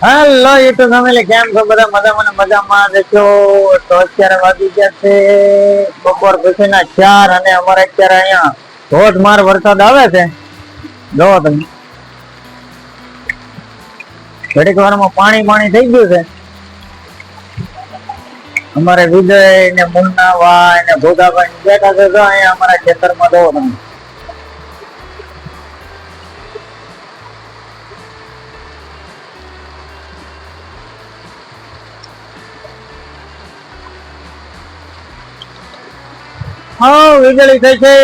Hello YouTube family, કેમ છો બધા? મજામાં રહેજો. તો અત્યારે વાગી ગયા છે બપોર પછીના 4 અને અમારે અત્યારે અહીંયા ધોધમાર વરસાદ આવે છે. જો તમે ઘડીક વારમાં પાણી થઈ ગયું છે. અમારે વિજય ને મુન્ના ભાઈ ને ભોગાભાઈ બેઠા છે. જો અહીંયા અમારા ખેતરમાં જો તમે. વીજળી થઈ છે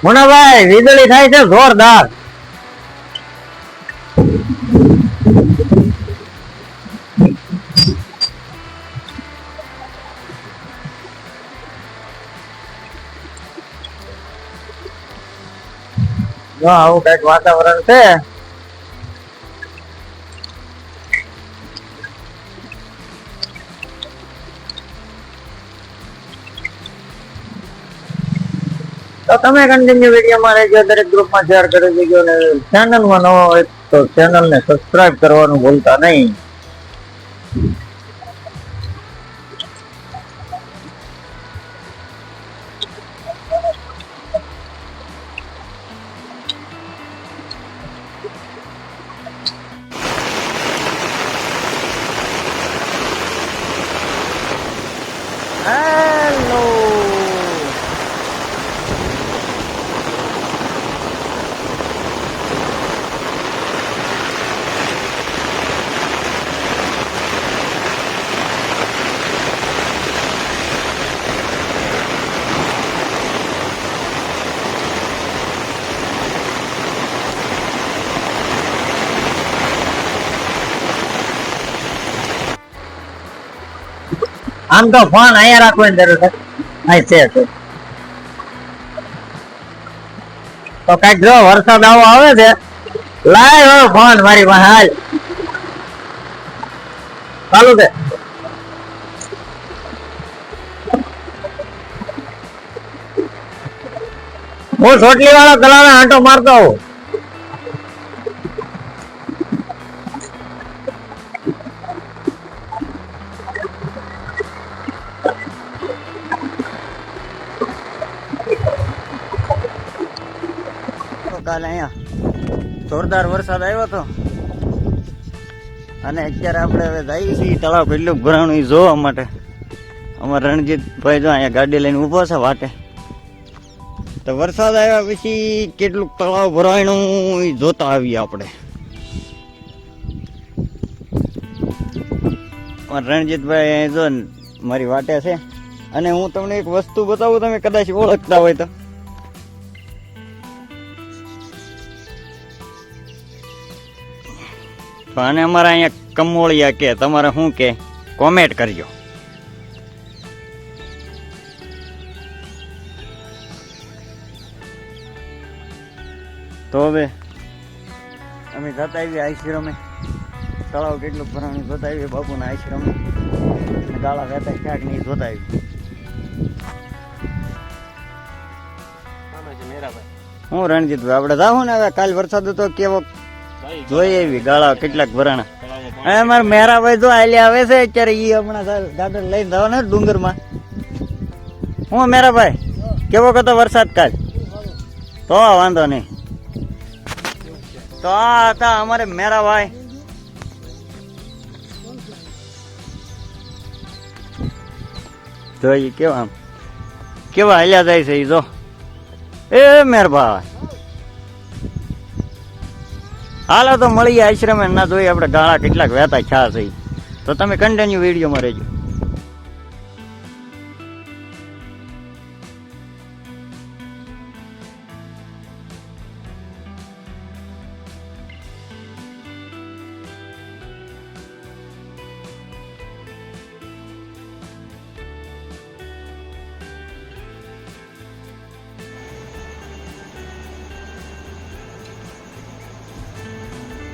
મુન્નાભાઈ, વીજળી થાય છે જોરદાર. જો આવું કઈક વાતાવરણ છે. તો તમે કન્ટિન્યુ વિડીયોમાં રહેજો, દરેક ગ્રુપમાં શેર કરી દેજો અને ચેનલમાં નવો હોય તો ચેનલને સબસ્ક્રાઇબ કરવાનું ભૂલતા નહીં. હેલો, આમ તો ફોન અહીંયા રાખવાની જરૂર છે. અહીં છે તો કઈક જો વરસાદ આવો આવે છે. લાય ફોન મારી પાસે હાલ ચાલુ છે. હું ચોટલી વાળો તલાવે આંટો મારતો હોઉં. કાલે અહીંયા જોરદાર વરસાદ આવ્યો હતો અને અત્યારે આપણે હવે જઈએ છીએ તળાવ કેટલું ભરાણું એ જોવા માટે. અમારા રણજીતભાઈ જો અહીંયા ગાડી લઈને ઊભો છે વાટે. તો વરસાદ આવ્યા પછી કેટલું તળાવ ભરાણું એ જોતા આવીએ આપણે. રણજીતભાઈ જો મારી વાટે છે અને હું તમને એક વસ્તુ બતાવું, તમે કદાચ ઓળખતા હોય તો. અને અમારા અહીંયા કમોળિયા કે તમારે શું કે કોમેન્ટ કરજો. તો હવે અમે જતા આવીએ આશ્રમે. તળાવ કેટલું ભરાણું જોતા આવીએ બાપુના આશ્રમે. ગાળા વહેતા ક્યાંક નહીં જોતા આવીએ. હું રણજીતભાઈ આપણે જાઉં ને હવે. કાલ વરસાદ હતો કેવો જોઈએ એવી ગાળા કેટલાક ભરાણા. હવે મારા મેરાભાઈ જો આલ્યા આવે છે અત્યારે. એ હમણાં ગાર્ડન લઈને જવાના ડુંગરમાં. હું મેરાભાઈ કેવો હતો વરસાદ કાલ? તો વાંધો નહીં. તો આ હતા અમારે મેરાભાઈ. જોઈએ કેવા કેવા હાલ્યા જાય છે એ જો. એ મેરભાઈ હાલો તો મળીએ આશ્રમે. ના જોઈએ આપણે ગાળા કેટલાક વહેતા ખ્યા છે. તો તમે કન્ટિન્યુ વિડીયોમાં રહેજો.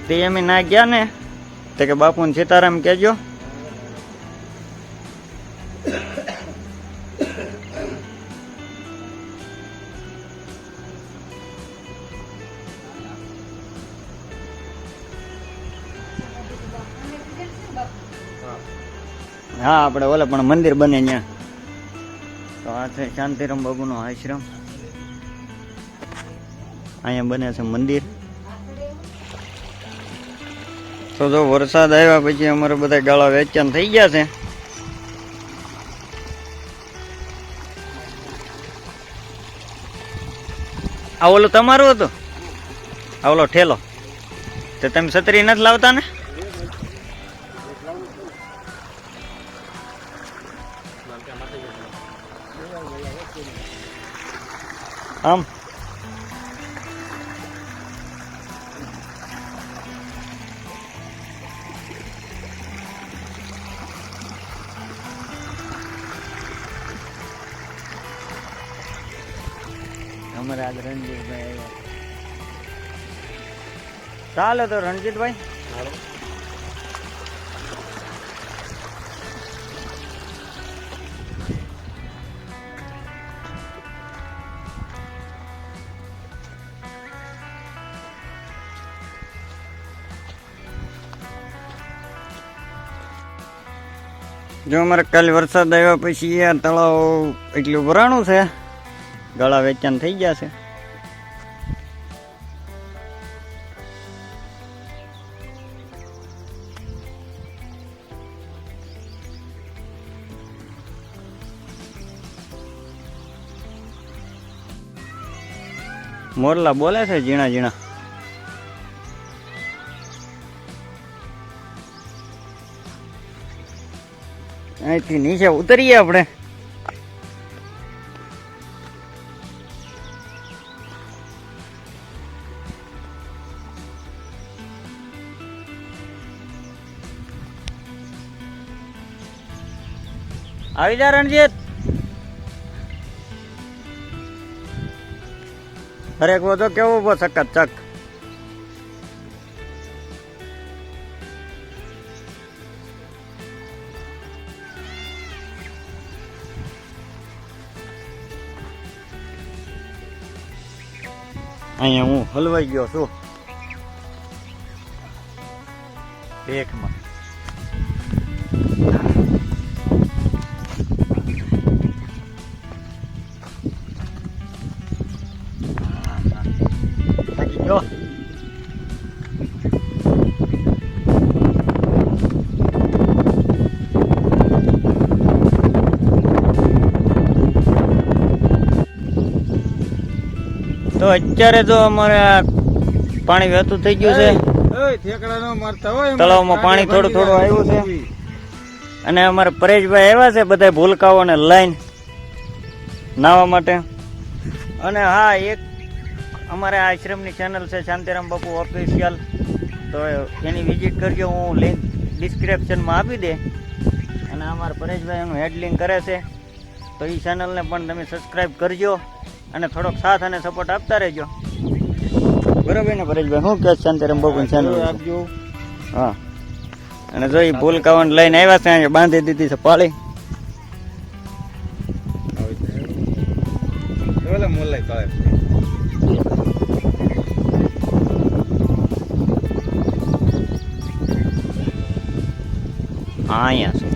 તે અમે ના ગયા ને તો કે બાપુને સીતારામ કહેજો. હા આપણે ઓલે પણ મંદિર બને ત્યાં. તો આ છે શાંતિરામ બાબુનો આશ્રમ. અહીંયા બને છે મંદિર. તો જો વરસાદ આવ્યા પછી અમારે બધા ગાળા વેચાણ થઈ ગયા છે. આ ઓલું તમારું હતું? આ ઓલો ઠેલો તો તમે છત્રી નથી લાવતા ને? આમ અમારે આજ રણજીતભાઈ આવ્યા. ચાલો તો રણજીતભાઈ. જો અમારે કાલે વરસાદ આવ્યા પછી આ તળાવ એટલું ભરાણું છે, ગાળા વેચાણ થઈ ગયા છે. મોરલા બોલે છે ઝીણા ઝીણા. અહીંથી નીચે ઉતરીએ આપણે. આવી જા રણજીત. દરેક વધો કેવું ઉભો સખત ચક. અહીંયા હું હલવાઈ ગયો છું ભેખમાં. થાકી ગયો. તો અત્યારે તો અમારે પાણી વહેતું થઈ ગયું છે. તળાવમાં પાણી થોડું થોડું આવ્યું છે અને અમારે પરેશભાઈ આવ્યા છે બધા ભૂલકાઓને લઈને નાહવા માટે. અને હા, એક અમારે આશ્રમની ચેનલ છે શાંતિરામ બાપુ ઓફિશિયલ, તો એની વિઝિટ કરજો. હું લિંક ડિસ્ક્રિપ્શનમાં આપી દે. અને અમારા પરેશભાઈ એનું હેડલિંગ કરે છે, તો એ ચેનલને પણ તમે સબસ્ક્રાઈબ કરજો અને થોડોક સાથ અને સપોર્ટ આપતા રહેજો. બરાબર ને પરેશભાઈ? શું કહે શાંતિરામ બાપુની ચેનલ આપજો. હા, અને જો એ ભૂલકાઓને લઈને આવ્યા છે, અહીંયા બાંધી દીધી છે પાળી. અહીંયા છે